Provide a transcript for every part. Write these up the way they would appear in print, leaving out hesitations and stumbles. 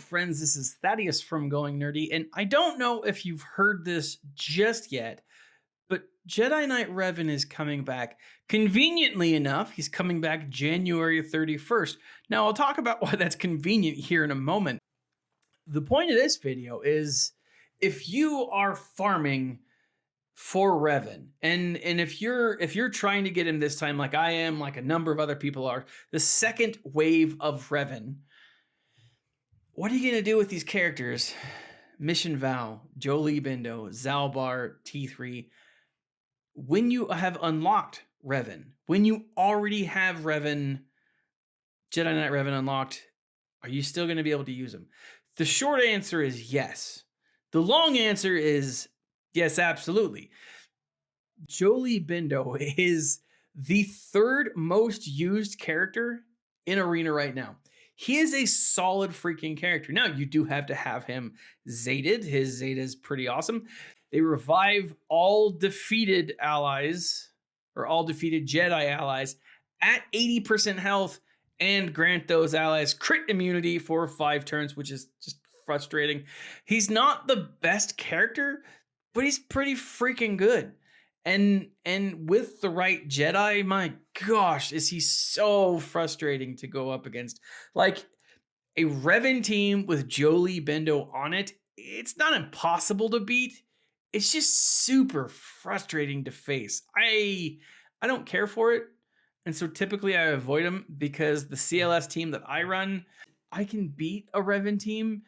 friends? This is Thaddeus from Going Nerdy, and I don't know if you've heard this just yet, but Jedi Knight Revan is coming back. Conveniently enough, he's coming back January 31st. Now, I'll talk about why that's convenient here in a moment. The point of this video is if you are farming for Revan, and if you're trying to get him this time, like I am, like a number of other people are, the second wave of Revan, what are you going to do with these characters? Mission Vao, Jolee Bindo, Zaalbar, T3. When you have unlocked Revan, when you already have Revan, Jedi Knight Revan unlocked, are you still going to be able to use them? The short answer is yes. The long answer is yes, absolutely. Jolee Bindo is the third most used character in Arena right now. He is a solid freaking character. Now, you do have to have him Zated. His Zeta is pretty awesome. They revive all defeated allies, or all defeated Jedi allies, at 80% health and grant those allies crit immunity for 5 turns, which is just frustrating. He's not the best character, but he's pretty freaking good. And with the right Jedi, my gosh, is he so frustrating to go up against. Like, a Revan team with Jolee Bindo on it, it's not impossible to beat. It's just super frustrating to face. I don't care for it. And so typically I avoid them because the CLS team that I run, I can beat a Revan team,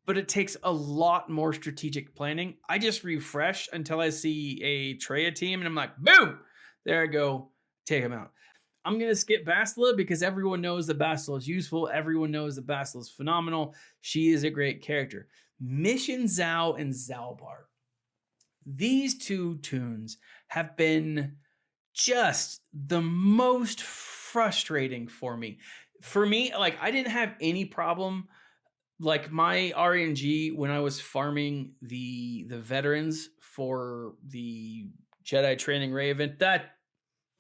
but it takes a lot more strategic planning. I just refresh until I see a Traya team, and I'm like, boom, there I go, take him out. I'm going to skip Bastila because everyone knows that Bastila is useful. Everyone knows that Bastila is phenomenal. She is a great character. Mission Vao and Zaalbar. These two Toons have been just the most frustrating for me. For me, like, I didn't have any problem. Like, my RNG when I was farming the veterans for the Jedi Training Ray event, that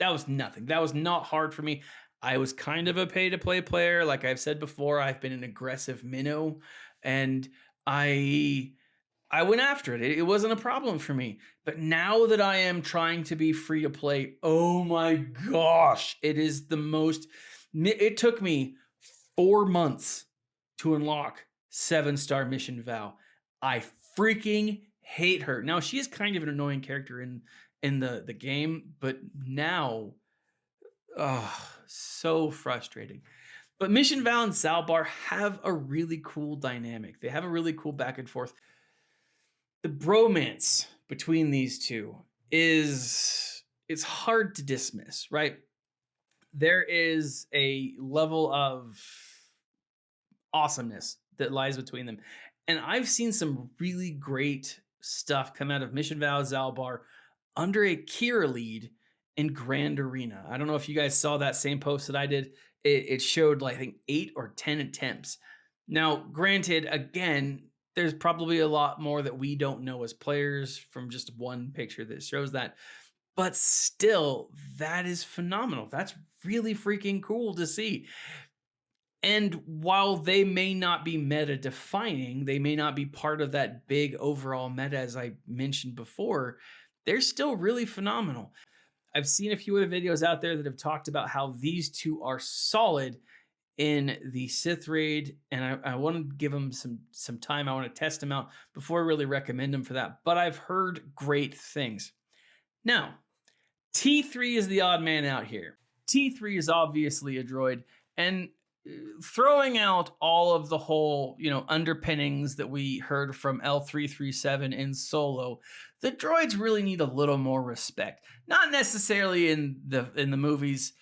was nothing. That was not hard for me. I was kind of a pay-to-play player. Like I've said before, I've been an aggressive minnow, and I went after it. It wasn't a problem for me. But now that I am trying to be free to play, oh my gosh, it is the most. It took me 4 months to unlock 7-star Mission Vao. I freaking hate her. Now, she is kind of an annoying character in the game, but now, so frustrating. But Mission Vao and Zaalbar have a really cool dynamic. They have a really cool back and forth. The bromance between these two it's hard to dismiss, right? There is a level of awesomeness that lies between them. And I've seen some really great stuff come out of Mission Vao Zaalbar under a Kira lead in Grand Arena. I don't know if you guys saw that same post that I did. It showed, like, I think 8 or 10 attempts. Now, granted, again, there's probably a lot more that we don't know as players from just one picture that shows that. But still, that is phenomenal. That's really freaking cool to see. And while they may not be meta defining, they may not be part of that big overall meta, as I mentioned before, they're still really phenomenal. I've seen a few of the videos out there that have talked about how these two are solid in the Sith raid, and I want to give them some time. I want to test them out before I really recommend them for that. But I've heard great things. Now, T3 is the odd man out here. T3 is obviously a droid, and throwing out all of the whole, underpinnings that we heard from L337 in Solo, the droids really need a little more respect. Not necessarily in the movies.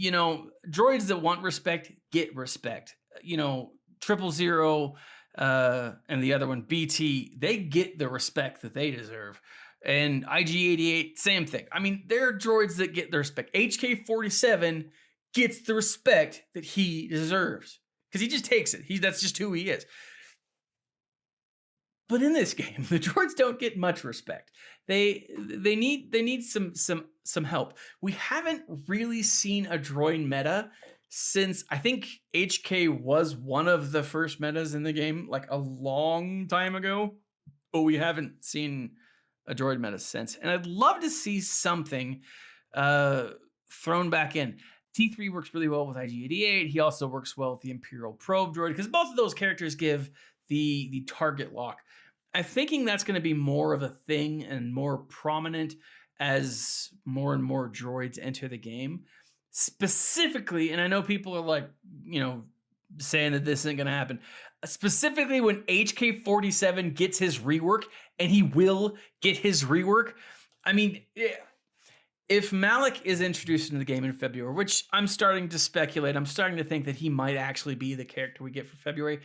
Droids that want respect get respect. 000 and the other one, BT, they get the respect that they deserve. And IG-88, same thing. I mean, there are droids that get the respect. HK-47 gets the respect that he deserves because he just takes it. That's just who he is. But in this game, the droids don't get much respect. They need some help. We haven't really seen a droid meta since I think HK was one of the first metas in the game, like a long time ago, but we haven't seen a droid meta since. And I'd love to see something thrown back in. T3 works really well with IG-88. He also works well with the Imperial Probe droid because both of those characters give the target lock. I'm thinking that's going to be more of a thing and more prominent as more and more droids enter the game. Specifically, and I know people are like, saying that this isn't going to happen. Specifically when HK47 gets his rework, and he will get his rework. I mean, if Malak is introduced into the game in February, which I'm starting to speculate, I'm starting to think that he might actually be the character we get for February.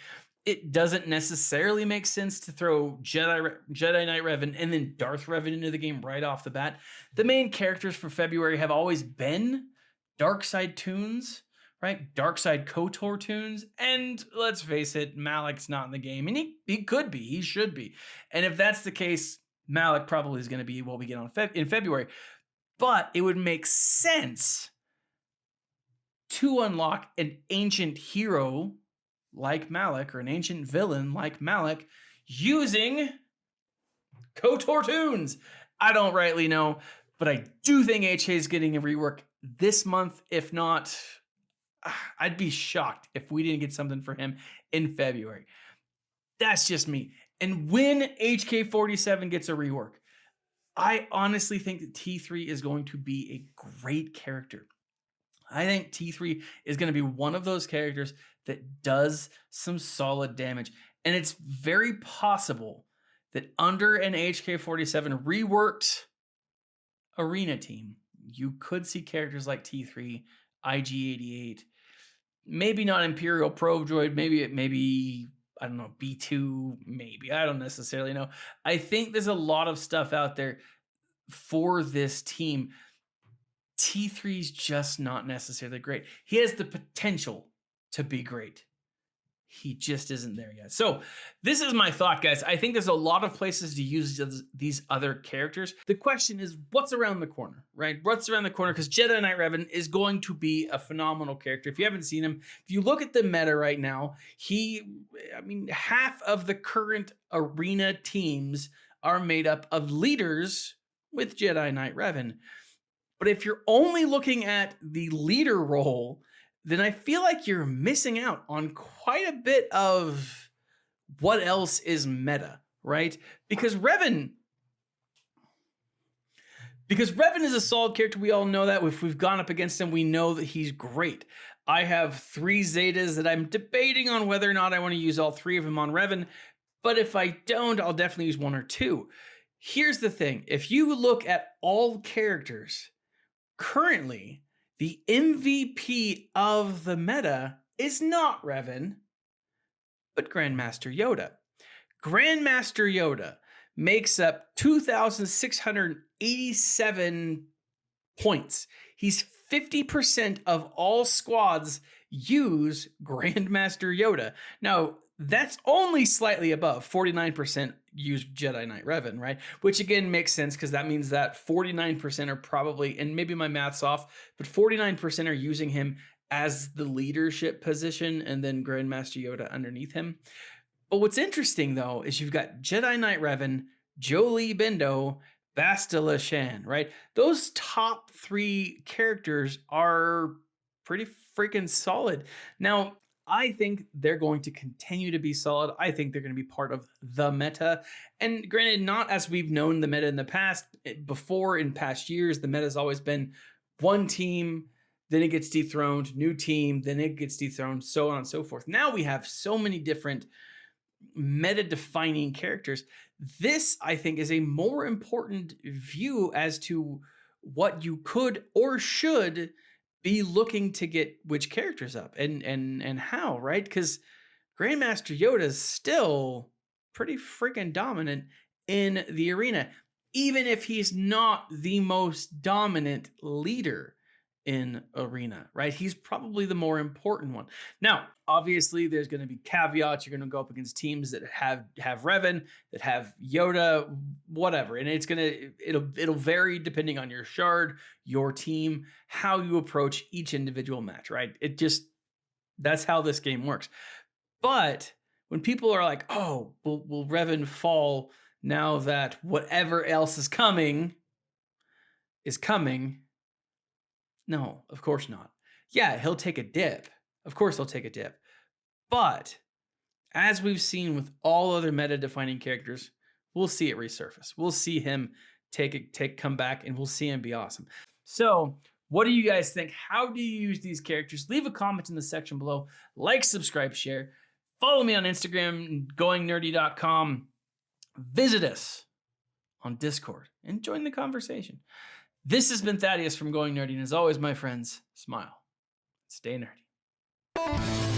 It doesn't necessarily make sense to throw Jedi Knight Revan and then Darth Revan into the game right off the bat. The main characters for February have always been Dark Side Toons, right? Dark Side KOTOR Toons. And let's face it, Malak's not in the game. And he could be. He should be. And if that's the case, Malak probably is going to be what we get on in February. But it would make sense to unlock an ancient hero like Malak or an ancient villain like Malak using KOTOR Toons. I don't rightly know, but I do think HK is getting a rework this month. If not, I'd be shocked if we didn't get something for him in February. That's just me. And when HK47 gets a rework, I honestly think that T3 is going to be a great character. I think T3 is going to be one of those characters that does some solid damage. And it's very possible that under an HK47 reworked arena team, you could see characters like T3, IG-88, maybe not Imperial Probe Droid, maybe I don't know, B2, maybe. I don't necessarily know. I think there's a lot of stuff out there for this team. T3's just not necessarily great. He has the potential to be great. He just isn't there yet. So this is my thought, guys. I think there's a lot of places to use these other characters. The question is, what's around the corner, right? What's around the corner? Because Jedi Knight Revan is going to be a phenomenal character. If you haven't seen him, if you look at the meta right now, half of the current arena teams are made up of leaders with Jedi Knight Revan. But if you're only looking at the leader role, then I feel like you're missing out on quite a bit of what else is meta, right? Because Revan is a solid character. We all know that. If we've gone up against him, we know that he's great. I have 3 Zetas that I'm debating on whether or not I want to use all 3 of them on Revan. But if I don't, I'll definitely use 1 or 2. Here's the thing. If you look at all characters, currently, the MVP of the meta is not Revan, but Grandmaster Yoda. Grandmaster Yoda makes up 2,687 points. He's 50% of all squads use Grandmaster Yoda. Now, that's only slightly above 49% use Jedi Knight Revan, right? Which again makes sense because that means that 49% are probably, and maybe my math's off, but 49% are using him as the leadership position and then Grandmaster Yoda underneath him. But what's interesting though is you've got Jedi Knight Revan, Jolee Bindo, Bastila Shan, right? Those top 3 characters are pretty freaking solid. Now, I think they're going to continue to be solid. I think they're going to be part of the meta. And granted, not as we've known the meta in the past. Before, in past years, the meta has always been one team, then it gets dethroned, new team, then it gets dethroned, so on and so forth. Now we have so many different meta-defining characters. This, I think, is a more important view as to what you could or should be looking to get which characters up and how, right? Because Grandmaster Yoda is still pretty freaking dominant in the arena, even if he's not the most dominant leader in Arena, right? He's probably the more important one. Now, obviously, there's going to be caveats. You're going to go up against teams that have Revan, that have Yoda, whatever, and it'll vary depending on your shard, your team, how you approach each individual match, right? That's how this game works. But when people are like, "Oh, will Revan fall now that whatever else is coming is coming?" No, of course not. Yeah, he'll take a dip. Of course he'll take a dip. But as we've seen with all other meta-defining characters, we'll see it resurface. We'll see him come back, and we'll see him be awesome. So, what do you guys think? How do you use these characters? Leave a comment in the section below. Like, subscribe, share. Follow me on Instagram, goingnerdy.com. Visit us on Discord and join the conversation. This has been Thaddeus from Going Nerdy, and as always, my friends, smile. Stay nerdy.